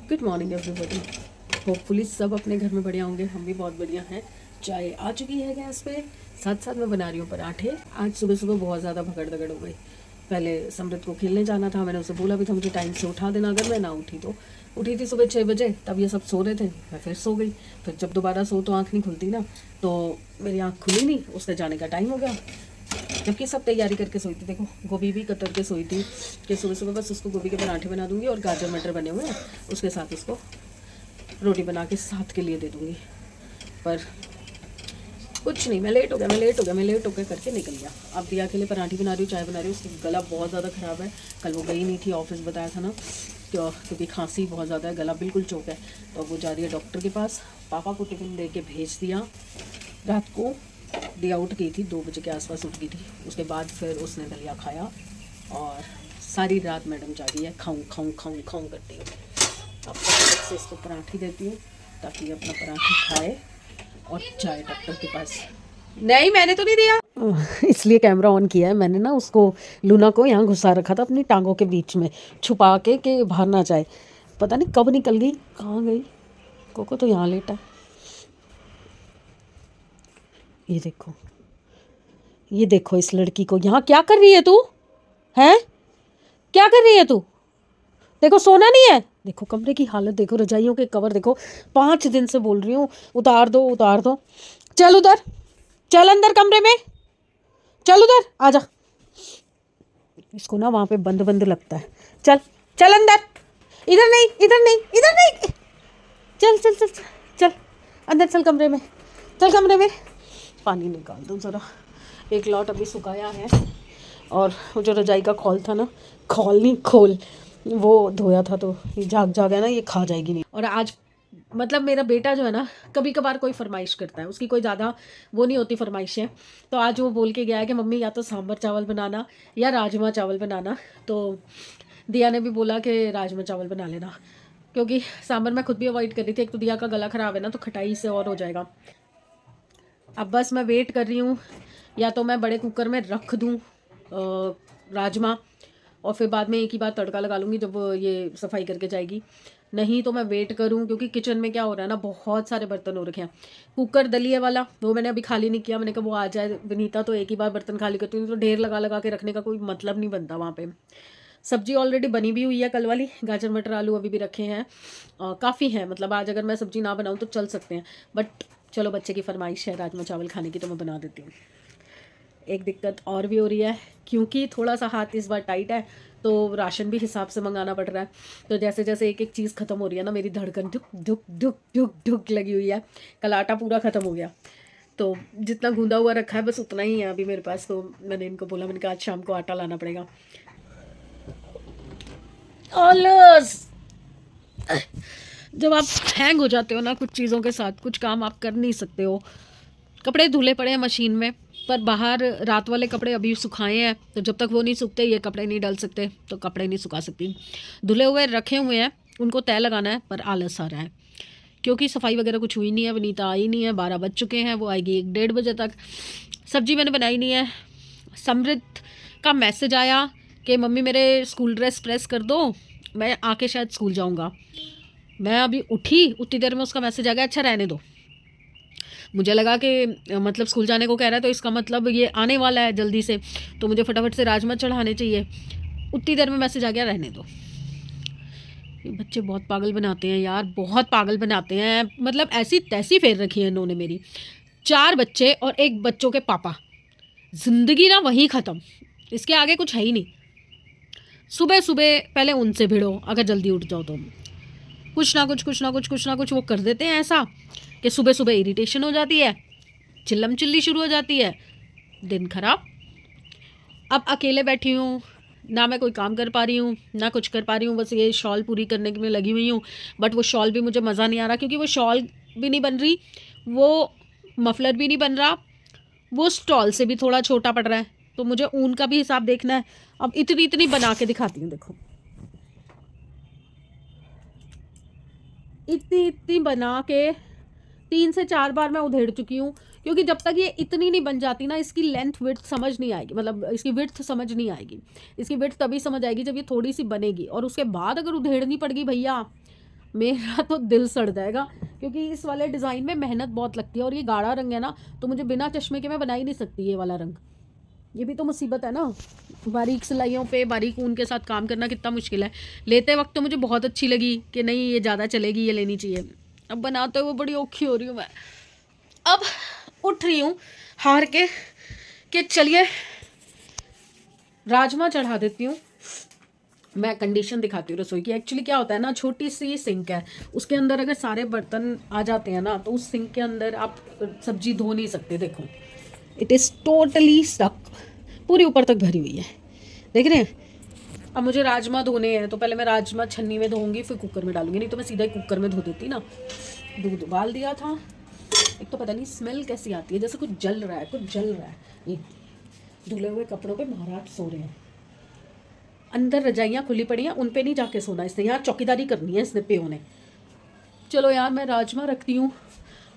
Good morning everybody. Hopefully सब अपने घर में बढ़िया होंगे, हम भी बहुत बढ़िया हैं। चाय आ चुकी है गैस पे, साथ साथ मैं बना रही हूँ पराठे। आज सुबह सुबह बहुत ज़्यादा भगड़ दगड़ हो गई। पहले समृत को खेलने जाना था, मैंने उसे बोला भी था मुझे टाइम से उठा देना, अगर मैं ना उठी तो। उठी थी सुबह 6 बजे, तब ये सब सो रहे थे, मैं फिर सो गई। फिर जब दोबारा सो तो आँख नहीं खुलती ना, तो मेरी आँख खुली नहीं, उसके जाने का टाइम हो गया। जबकि सब तैयारी करके सोई थी, देखो गोभी भी कतर के सोई थी कि सुबह सुबह बस उसको गोभी के पराठे बना दूंगी और गाजर मटर बने हुए हैं, उसके साथ उसको रोटी बना के साथ के लिए दे दूंगी। पर कुछ नहीं, मैं लेट हो गया करके निकल गया। अब दिया के लिए पराठी बना रही हूँ, चाय बना रही हूँ। उसकी गला बहुत ज़्यादा ख़राब है, कल वो गई नहीं थी ऑफिस, बताया था ना, तो क्योंकि खांसी बहुत ज़्यादा है, गला बिल्कुल चौक है। तो अब वो जा रही है डॉक्टर के पास। पापा को टिफ़िन दे के भेज दिया। रात को दिया उठ गई थी, 2 बजे के आसपास उठ गई थी। उसके बाद फिर उसने दलिया खाया और सारी रात मैडम जागी है, खाऊं खाऊं खाऊं खाऊं करती हूँ। अब से इसको पराठी देती हूँ ताकि अपना पराठी खाए और जाए डॉक्टर के पास। नहीं, मैंने तो नहीं दिया, इसलिए कैमरा ऑन किया है मैंने ना। उसको लूना को यहाँ घुसा रखा था अपनी टांगों के बीच में छुपा के कि बाहर ना जाए। पता नहीं कब निकल गई, कहाँ गई। कोको तो यहाँ लेटा, ये देखो इस लड़की को। यहाँ क्या कर रही है तू? हैं, क्या कर रही है तू? देखो सोना नहीं है, देखो कमरे की हालत देखो, रजाइयों के कवर देखो। 5 दिन से बोल रही हूँ उतार दो उतार दो। चल उधर, चल अंदर कमरे में, चल उधर आजा। इसको ना वहाँ पे बंद बंद लगता है। चल चल अंदर, इधर नहीं इधर नहीं इधर नहीं, चल चल चल चल, चल अंदर, चल कमरे में, चल कमरे में। पानी निकाल दो ज़रा, एक लॉट अभी सुखाया है और वो जो रजाई का खौल था ना, खौल नहीं खोल, वो धोया था, तो ये जाग जाग है ना, ये खा जाएगी नहीं। और आज मतलब मेरा बेटा जो है ना, कभी कभार कोई फरमाइश करता है, उसकी कोई ज़्यादा वो नहीं होती फरमाइशें। तो आज वो बोल के गया है कि मम्मी या तो सांभर चावल बनाना या राजमा चावल बनाना। तो दिया ने भी बोला कि राजमा चावल बना लेना, क्योंकि सांभर मैं खुद भी अवॉइड कर रही थी। एक तो दिया का गला ख़राब है ना, तो खटाई से और हो जाएगा। अब बस मैं वेट कर रही हूँ, या तो मैं बड़े कुकर में रख दूँ राजमा और फिर बाद में एक ही बार तड़का लगा लूँगी जब ये सफाई करके जाएगी। नहीं तो मैं वेट करूँ, क्योंकि किचन में क्या हो रहा है ना, बहुत सारे बर्तन हो रखे हैं। कुकर दलिए वाला वो मैंने अभी खाली नहीं किया, मैंने कहा वो आ जाए विनीता तो एक ही बार बर्तन खाली करती हूँ, तो ढेर लगा लगा के रखने का कोई मतलब नहीं बनता वहाँ पे। सब्जी ऑलरेडी बनी भी हुई है, कल वाली गाजर मटर आलू अभी भी रखे हैं, काफ़ी हैं। मतलब आज अगर मैं सब्जी ना बनाऊँ तो चल सकते हैं, बट चलो बच्चे की फरमाइश है राजमा चावल खाने की, तो मैं बना देती हूँ। एक दिक्कत और भी हो रही है, क्योंकि थोड़ा सा हाथ इस बार टाइट है, तो राशन भी हिसाब से मंगाना पड़ रहा है। तो जैसे जैसे एक एक चीज़ ख़त्म हो रही है ना, मेरी धड़कन धुक धुक धुक धुक धुक लगी हुई है। कल आटा पूरा ख़त्म हो गया, तो जितना गूंदा हुआ रखा है बस उतना ही है अभी मेरे पास। तो मैंने इनको बोला, मैंने कहा आज शाम को आटा लाना पड़ेगा। ऑलस जब आप हैंग हो जाते हो ना कुछ चीज़ों के साथ, कुछ काम आप कर नहीं सकते हो। कपड़े धुले पड़े हैं मशीन में, पर बाहर रात वाले कपड़े अभी सुखाए हैं, तो जब तक वो नहीं सूखते ये कपड़े नहीं डाल सकते, तो कपड़े नहीं सुखा सकती। धुले हुए रखे हुए हैं, उनको तय लगाना है, पर आलस आ रहा है क्योंकि सफाई वगैरह कुछ हुई नहीं है। वनीता आई नहीं है, 12 बज चुके हैं, वो आएगी 1-1:30 बजे तक। सब्जी मैंने बनाई नहीं है। समृद्ध का मैसेज आया कि मम्मी मेरे स्कूल ड्रेस प्रेस कर दो, मैं आके शायद स्कूल जाऊँगा। मैं अभी उठी उतनी देर में उसका मैसेज आ गया, अच्छा रहने दो। मुझे लगा कि मतलब स्कूल जाने को कह रहा है, तो इसका मतलब ये आने वाला है जल्दी से, तो मुझे फटाफट से राजमा चढ़ाने चाहिए। उतनी देर में मैसेज आ गया, रहने दो। ये बच्चे बहुत पागल बनाते हैं यार, बहुत पागल बनाते हैं। मतलब ऐसी तैसी फेर रखी है इन्होंने मेरी। 4 बच्चे और 1 बच्चों के पापा, ज़िंदगी ना वहीं ख़त्म, इसके आगे कुछ है ही नहीं। सुबह सुबह पहले उनसे भिड़ो अगर जल्दी उठ जाओ तो, कुछ ना कुछ वो कर देते हैं ऐसा कि सुबह सुबह इरिटेशन हो जाती है, चिल्लम चिल्ली शुरू हो जाती है, दिन खराब। अब अकेले बैठी हूँ, ना मैं कोई काम कर पा रही हूँ ना कुछ कर पा रही हूँ, बस ये शॉल पूरी करने में लगी हुई हूँ। बट वो शॉल भी मुझे मज़ा नहीं आ रहा, क्योंकि वो शॉल भी नहीं बन रही, वो मफलर भी नहीं बन रहा, वो स्टॉल से भी थोड़ा छोटा पड़ रहा है, तो मुझे ऊन का भी हिसाब देखना है। अब इतनी इतनी बना के दिखाती हूँ, देखो इतनी इतनी बना के 3 से 4 बार मैं उधेड़ चुकी हूँ, क्योंकि जब तक ये इतनी नहीं बन जाती ना, इसकी लेंथ विड्थ समझ नहीं आएगी, मतलब इसकी विड्थ समझ नहीं आएगी। इसकी विड्थ तभी समझ आएगी जब ये थोड़ी सी बनेगी, और उसके बाद अगर उधेड़नी पड़ गई भैया, मेरा तो दिल सड़ जाएगा, क्योंकि इस वाले डिज़ाइन में मेहनत बहुत लगती है और ये गाढ़ा रंग है ना, तो मुझे बिना चश्मे के मैं बना ही नहीं सकती ये वाला रंग। ये भी तो मुसीबत है ना, बारीक सिलाइयों पे बारीक ऊन के साथ काम करना कितना मुश्किल है। लेते वक्त तो मुझे बहुत अच्छी लगी कि नहीं ये ज़्यादा चलेगी, ये लेनी चाहिए। अब बनाते हुए बड़ी औखी हो रही हूँ मैं। अब उठ रही हूँ हार के कि चलिए राजमा चढ़ा देती हूँ। मैं कंडीशन दिखाती हूँ रसोई की। एक्चुअली क्या होता है ना, छोटी सी सिंक है, उसके अंदर अगर सारे बर्तन आ जाते हैं ना, तो उस सिंक के अंदर आप सब्जी धो नहीं सकते। देखो इट इज़ टोटली स्टक, पूरी ऊपर तक भरी हुई है, देख रहे हैं। अब मुझे राजमा धोने हैं, तो पहले मैं राजमा छन्नी में धोऊंगी, फिर कुकर में डालूंगी, नहीं तो मैं सीधा ही कुकर में धो देती ना। दूध उबाल दिया था। एक तो पता नहीं स्मेल कैसी आती है, जैसे कुछ जल रहा है, कुछ जल रहा है। ये धुले हुए कपड़ों पे महाराज सो रहे हैं, अंदर रजाइयाँ खुली पड़ी हैं, उन पे नहीं जाके सोना इसने, यहाँ चौकीदारी करनी है इसने पे होने। चलो यार मैं राजमा रखती हूँ,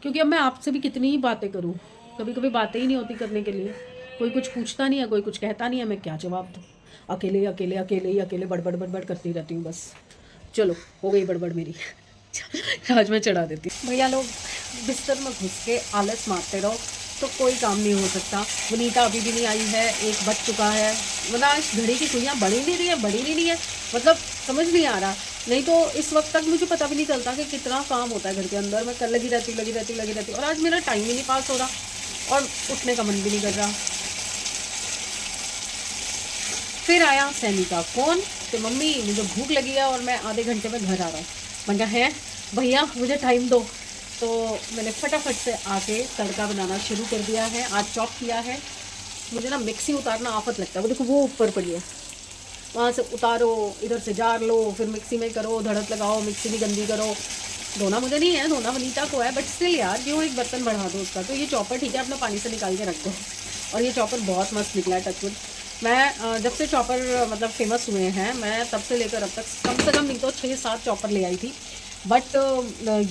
क्योंकि अब मैं आपसे भी कितनी ही बातें करूँ, कभी कभी बातें ही नहीं होती करने के लिए। कोई कुछ पूछता नहीं है, कोई कुछ कहता नहीं है, मैं क्या जवाब दूँ। अकेले अकेले अकेले ही अकेले बड़बड़ बड़बड़ करती रहती हूँ बस। चलो हो गई बड़बड़ मेरी। राजमा चढ़ा देती हूँ। भैया लोग बिस्तर में घुस के आलस मारते रहो तो कोई काम नहीं हो सकता। वनीता अभी भी नहीं आई है, एक बज चुका है, वरना इस घड़ी की सुइयाँ बढ़ी नहीं रही है, बढ़ी नहीं रही है, मतलब समझ नहीं आ रहा। नहीं तो इस वक्त तक मुझे पता भी नहीं चलता कि कितना काम होता है घर के अंदर। मैं कर लगी रहती और आज मेरा टाइम ही नहीं पास हो रहा और उठने का मन भी नहीं कर रहा। फिर आया सैनी का फ़ोन कि मम्मी मुझे भूख लगी है और मैं आधे घंटे में घर आ रहा हूँ। मैं कहा है भैया मुझे टाइम दो। तो मैंने फटाफट से आके तड़का बनाना शुरू कर दिया है। आज चॉप किया है। मुझे ना मिक्सी उतारना आफत लगता है। वो देखो वो ऊपर पड़ी है, वहाँ से उतारो, इधर से जार लो, फिर मिक्सी में करो, धड़क लगाओ, मिक्सी भी गंदी करो। धोना मुझे नहीं है, धोना वनीता को है, बट स्टिल यार क्यों एक बर्तन बढ़ा दो उसका। तो ये चॉपर ठीक है, अपना पानी से निकाल के रख दो। और ये चॉपर बहुत मस्त निकला है, टचवुड। मैं जब से चॉपर मतलब फेमस हुए हैं, मैं तब से लेकर अब तक कम से कम नहीं तो 6-7 चॉपर ले आई थी। बट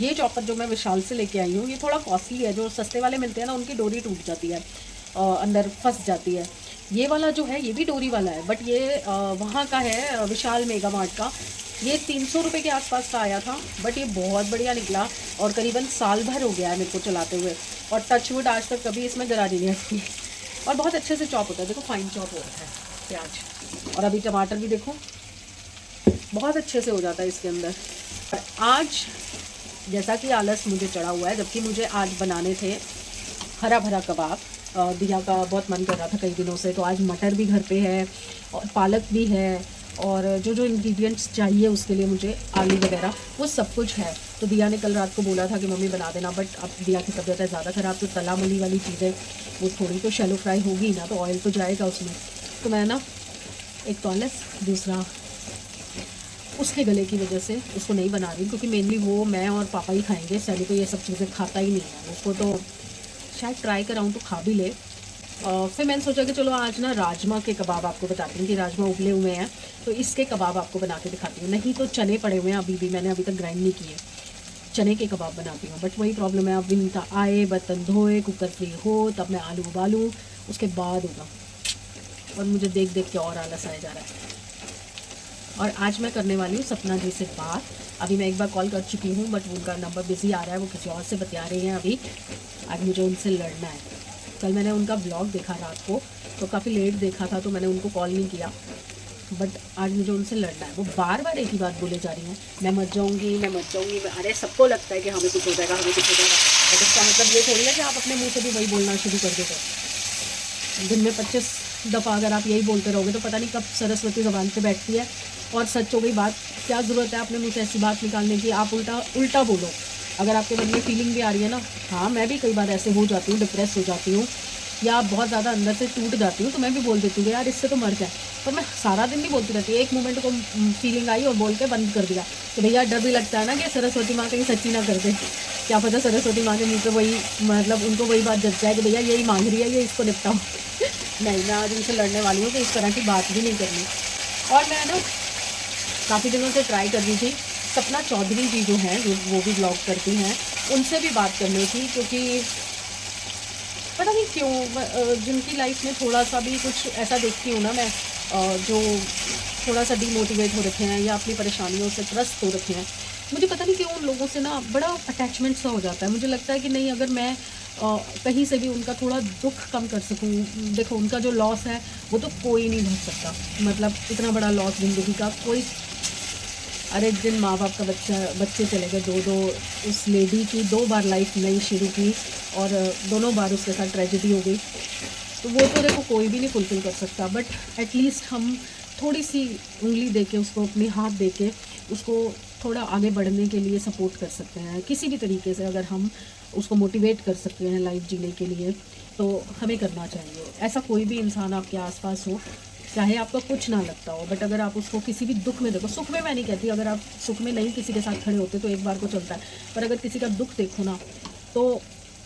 ये चॉपर जो मैं विशाल से लेके आई हूँ, ये थोड़ा कॉस्टली है। जो सस्ते वाले मिलते हैं ना, उनकी डोरी टूट जाती है, अंदर फंस जाती है। ये वाला जो है ये भी डोरी वाला है, बट ये वहाँ का है, विशाल मेगा मार्ट का। ये 300 रुपये के आसपास का आया था, बट ये बहुत बढ़िया निकला और करीबन साल भर हो गया है मेरे को चलाते हुए। और टचवुड आज तक कभी इसमें गरारी नहीं आती और बहुत अच्छे से चॉप होता है। देखो फाइन चॉप हो रहा है प्याज, और अभी टमाटर भी देखो बहुत अच्छे से हो जाता है इसके अंदर। और आज जैसा कि आलस मुझे चढ़ा हुआ है, जबकि मुझे आज बनाने थे हरा भरा कबाब। दिया का बहुत मन कर रहा था कई दिनों से, तो आज मटर भी घर पे है और पालक भी है, और जो जो इंग्रेडिएंट्स चाहिए उसके लिए मुझे आलू वगैरह वो सब कुछ है। तो दिया ने कल रात को बोला था कि मम्मी बना देना, बट अब दिया की तबीयत है ज़्यादा ख़राब, तो तला मली वाली चीज़ें वो थोड़ी तो शैलो फ्राई होगी ना, तो ऑयल तो जाएगा उसमें। तो मैं ना एक तो आलस, दूसरा उसके गले की वजह से उसको नहीं बना रही, क्योंकि मेनली वो मैं और पापा ही खाएंगे। सैली तो ये सब चीज़ें खाता ही नहीं है, उसको तो शायद ट्राई कराऊँ तो खा भी ले। फिर मैंने सोचा कि चलो आज ना राजमा के कबाब आपको बताती हूँ कि राजमा उबले हुए हैं, तो इसके कबाब आपको बना के दिखाती हूँ। नहीं तो चने पड़े हुए हैं अभी भी, मैंने अभी तक ग्राइंड नहीं किए, चने के कबाब बनाती हूँ। बट वही प्रॉब्लम है, अब विनीता आए, बर्तन धोए, कुकर फ्री हो, तब मैं आलू उबालूँ, उसके बाद होगा। और मुझे देख देख के और आलस आया जा रहा है। और आज मैं करने वाली हूँ सपना जी से बात। अभी मैं एक बार कॉल कर चुकी हूँ, बट उनका नंबर बिज़ी आ रहा है, वो किसी और से बतिया रही हैं अभी। आज मुझे उनसे लड़ना है। कल मैंने उनका ब्लॉग देखा रात को, तो काफ़ी लेट देखा था, तो मैंने उनको कॉल नहीं किया, बट आज मुझे उनसे लड़ना है। वो बार बार एक ही बात बोले जा रही हैं, मैं मर जाऊँगी, मैं मर जाऊँगी। अरे सबको लगता है कि हमें कुछ हो जाएगा, हमें कुछ हो जाएगा, बट इसका मतलब ये थोड़ी है कि आप अपने मुँह से भी वही बोलना शुरू कर दोगे। दिन में 25 दफ़ा अगर आप यही बोलते रहोगे तो पता नहीं कब सरस्वती ज़बान पे बैठती है और सच हो गई बात। क्या ज़रूरत है अपने मुँह से ऐसी बात निकालने की? आप उल्टा बोलो। अगर आपके मन में फीलिंग भी आ रही है ना, हाँ मैं भी कई बार ऐसे हो जाती हूँ, डिप्रेस हो जाती हूँ या बहुत ज़्यादा अंदर से टूट जाती हूँ, तो मैं भी बोल देती हूँ यार इससे तो मर जाए। पर मैं सारा दिन नहीं बोलती रहती। एक मोमेंट को फीलिंग आई और बोल के बंद कर दिया। तो भैया डर भी लगता है ना कि सरस्वती माँ कहीं सच्ची ना कर दे। क्या पता सरस्वती माँ के मुँह पे वही, मतलब उनको वही बात जच जाए कि भैया यही मांग रही है, ये इसको निपटाओ। नहीं, मैं आज उनसे लड़ने वाली हूँ कि इस तरह की बात भी नहीं करनी। और मैं ना काफ़ी दिनों से ट्राई कर रही थी, सपना चौधरी जी जो हैं, वो भी ब्लॉग करती हैं, उनसे भी बात करनी थी, क्योंकि पता नहीं क्यों जिनकी लाइफ में थोड़ा सा भी कुछ ऐसा देखती हूँ ना मैं, जो थोड़ा सा डीमोटिवेट हो रखे हैं या अपनी परेशानियों से त्रस्त हो रखे हैं, मुझे पता नहीं क्यों उन लोगों से ना बड़ा अटैचमेंट सा हो जाता है। मुझे लगता है कि नहीं, अगर मैं कहीं से भी उनका थोड़ा दुख कम कर सकूँ। देखो उनका जो लॉस है वो तो कोई नहीं भर सकता, मतलब इतना बड़ा लॉस ज़िंदगी का कोई। अरे एक दिन माँ बाप का बच्चे चले गए, दो दो। उस लेडी की 2 बार लाइफ नई शुरू की और दोनों बार उसके साथ ट्रेजेडी हो गई। तो वो तो देखो कोई भी नहीं फुलफ़िल कर सकता, बट एटलीस्ट हम थोड़ी सी उंगली दे के उसको, अपनी हाथ दे के उसको थोड़ा आगे बढ़ने के लिए सपोर्ट कर सकते हैं किसी भी तरीके से। अगर हम उसको मोटिवेट कर सकते हैं लाइफ जीने के लिए तो हमें करना चाहिए। ऐसा कोई भी इंसान आपके आसपास हो, चाहे आपको कुछ ना लगता हो, बट अगर आप उसको किसी भी दुख में देखो, सुख में मैं नहीं कहती, अगर आप सुख में नहीं किसी के साथ खड़े होते तो एक बार को चलता है, पर अगर किसी का दुख देखो ना तो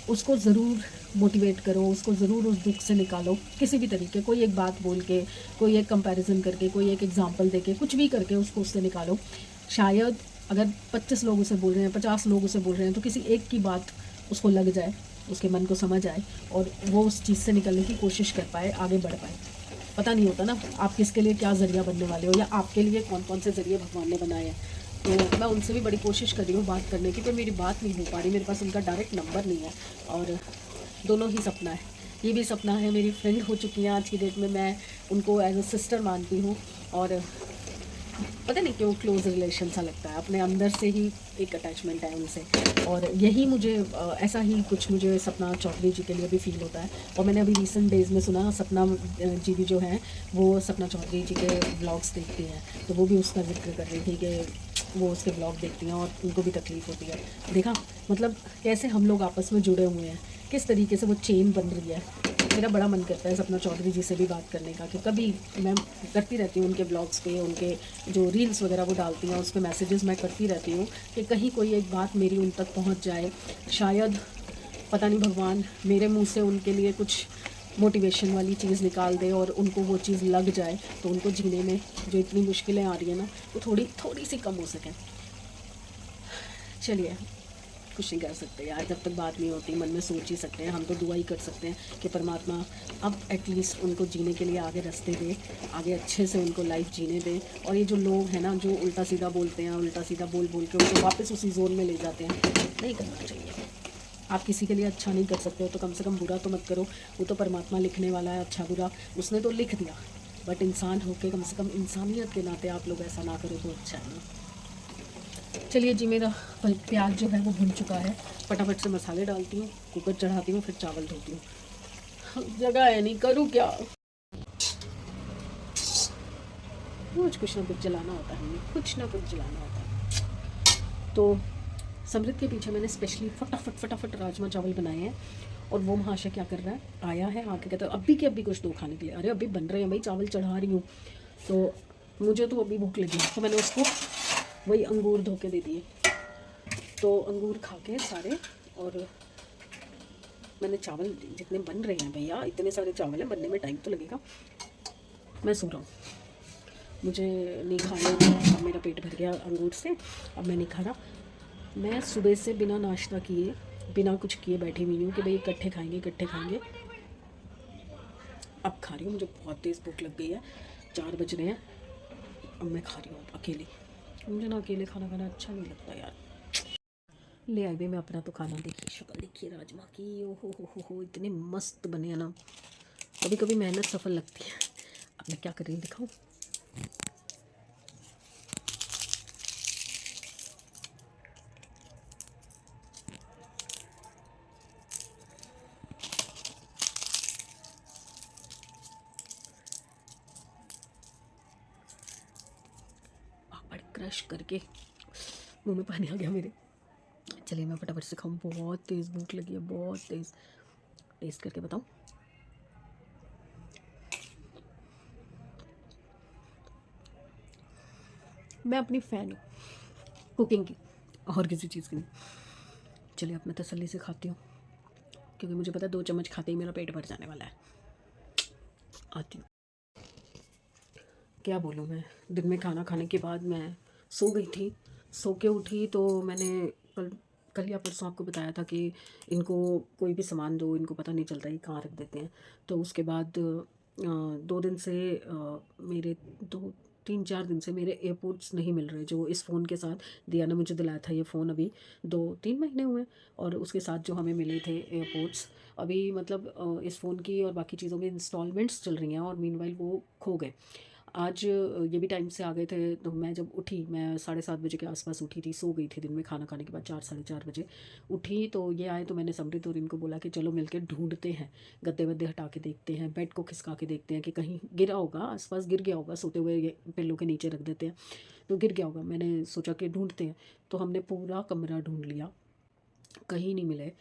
उसको ज़रूर मोटिवेट करो, उसको ज़रूर उस दुख से निकालो किसी भी तरीके। कोई एक बात बोल के, कोई एक कंपैरिजन करके, कोई एक एग्जांपल देके, कुछ भी करके उसको उससे निकालो। शायद अगर 25 लोग उसे बोल रहे हैं, 50 लोग उसे बोल रहे हैं, तो किसी एक की बात उसको लग जाए, उसके मन को समझ आए और वो उस चीज़ से निकलने की कोशिश कर पाए, आगे बढ़ पाए। पता नहीं होता ना आप किसके लिए क्या ज़रिया बनने वाले हो, या आपके लिए कौन कौन से ज़रिए भगवान ने बनाए हैं। तो मैं उनसे भी बड़ी कोशिश कर रही हूँ बात करने की, पर मेरी बात नहीं हो पा रही, मेरे पास उनका डायरेक्ट नंबर नहीं है। और दोनों ही सपना है, ये भी सपना है, मेरी फ्रेंड हो चुकी हैं आज की डेट में, मैं उनको एज अ सिस्टर मानती हूँ। और पता नहीं क्यों क्लोज रिलेशन सा लगता है, अपने अंदर से ही एक अटैचमेंट है उनसे। और यही मुझे ऐसा ही कुछ मुझे सपना चौधरी जी के लिए भी फील होता है। और मैंने अभी रिसेंट डेज़ में सुना सपना जी भी जो हैं वो सपना चौधरी जी के ब्लॉग्स देखती हैं, तो वो भी उसका जिक्र कर रही थी कि वो उसके ब्लॉग देखती हैं और उनको भी तकलीफ़ होती है। देखा मतलब कैसे हम लोग आपस में जुड़े हुए हैं, किस तरीके से वो चेन बन रही है। मेरा बड़ा मन करता है सपना चौधरी जी से भी बात करने का, कि कभी मैं करती रहती हूँ उनके ब्लॉग्स पे, उनके जो रील्स वगैरह वो डालती हैं उस पर मैसेजेस मैं करती रहती हूँ कि कहीं कोई एक बात मेरी उन तक पहुँच जाए। शायद पता नहीं भगवान मेरे मुंह से उनके लिए कुछ मोटिवेशन वाली चीज़ निकाल दे और उनको वो चीज़ लग जाए, तो उनको जीने में जो इतनी मुश्किलें आ रही हैं ना वो थोड़ी थोड़ी सी कम हो सकें। चलिए, कुछ नहीं कर सकते यार, जब तक बात नहीं होती मन में सोच ही सकते हैं। हम तो दुआ ही कर सकते हैं कि परमात्मा अब एटलीस्ट उनको जीने के लिए आगे रास्ते दे, आगे अच्छे से उनको लाइफ जीने दे। और ये जो लोग हैं ना जो उल्टा सीधा बोलते हैं, उल्टा सीधा बोल बोल के उनको वापस उसी जोन में ले जाते हैं, नहीं करना चाहिए। आप किसी के लिए अच्छा नहीं कर सकते हो तो कम से कम बुरा तो मत करो। वो तो परमात्मा लिखने वाला है अच्छा बुरा, उसने तो लिख दिया, बट इंसान होके कम से कम इंसानियत के नाते आप लोग ऐसा ना करो तो अच्छा है ना। चलिए जी, मेरा प्याज जो है वो भुन चुका है, फटाफट से मसाले डालती हूँ, कुकर चढ़ाती हूँ, फिर चावल धोती हूँ। जगह है नहीं, करूँ क्या, रोज कुछ ना कुछ जलाना होता है, हमें कुछ ना कुछ जलाना होता है। तो समृद्ध के पीछे मैंने स्पेशली फटाफट फटाफट राजमा चावल बनाए हैं। और वो महाशय क्या कर रहा है, आया है आके कहता है अभी के अभी कुछ दो खाने के लिए। अरे अभी बन रहे हैं भाई, चावल चढ़ा रही हूँ, तो मुझे तो अभी भूख लगी, तो मैंने उसको वही अंगूर धो के दे दिए। तो अंगूर खा के सारे, और मैंने चावल जितने बन रहे हैं भैया, इतने सारे चावल हैं, बनने में टाइम तो लगेगा। मैं सो रहा हूँ, मुझे नहीं खाने, अब मेरा पेट भर गया अंगूर से, अब मैं नहीं खा रहा। मैं सुबह से बिना नाश्ता किए, बिना कुछ किए बैठी हुई हूँ कि भाई इकट्ठे खाएंगे इकट्ठे खाएंगे। अब खा रही हूँ, मुझे बहुत तेज़ भूख लग गई है, 4 बज रहे हैं, अब मैं खा रही हूँ अकेली। मुझे ना अकेले खाना खाना अच्छा नहीं लगता यार। ले आई भाई मैं अपना तो खाना, देखिए शक्ल देखिए राजमा की, ओ हो इतने मस्त बने हैं ना। कभी कभी मेहनत सफल लगती है। अब मैं क्या कर रही हूँ दिखाऊँ। पापड़ क्रश करके मुंह में पानी आ गया मेरे। चलिए मैं फटाफट से खाऊँ, बहुत तेज़ भूख लगी है, बहुत तेज़। टेस्ट करके बताऊँ। मैं अपनी फ़ैन हूँ कुकिंग की, और किसी चीज़ की नहीं। चलिए अब मैं तसल्ली से खाती हूँ, क्योंकि मुझे पता है 2 चम्मच खाते ही मेरा पेट भर जाने वाला है। आती हूँ। क्या बोलूँ मैं, दिन में खाना खाने के बाद मैं सो गई थी। सो के उठी तो मैंने कल या परसों आपको बताया था कि इनको कोई भी सामान दो, इनको पता नहीं चलता ये कहाँ रख देते हैं। तो उसके बाद 2 दिन से मेरे 3-4 दिन से मेरे एयरपोर्ट्स नहीं मिल रहे, जो इस फ़ोन के साथ दिया ने मुझे दिलाया था। ये फ़ोन अभी 2-3 महीने हुए, और उसके साथ जो हमें मिले थे एयरपोर्ट्स, अभी मतलब इस फ़ोन की और बाकी चीज़ों में इंस्टॉलमेंट्स चल रही हैं, और मीनवाइल वो खो गए। आज ये भी टाइम से आ गए थे, तो मैं जब उठी, मैं 7:30 बजे के आसपास उठी थी, सो गई थी दिन में खाना खाने के बाद, 4 साढ़े 4 बजे उठी। तो ये आए, तो मैंने समृद्ध और इनको बोला कि चलो मिलके ढूंढते हैं, गद्दे वद्दे हटा के देखते हैं, बेड को खिसका के देखते हैं कि कहीं गिरा होगा, आसपास गिर गया होगा, सोते हुए ये पिल्लों के नीचे रख देते हैं तो गिर गया होगा। मैंने सोचा कि ढूंढते हैं, तो हमने पूरा कमरा ढूंढ लिया, कहीं नहीं मिले।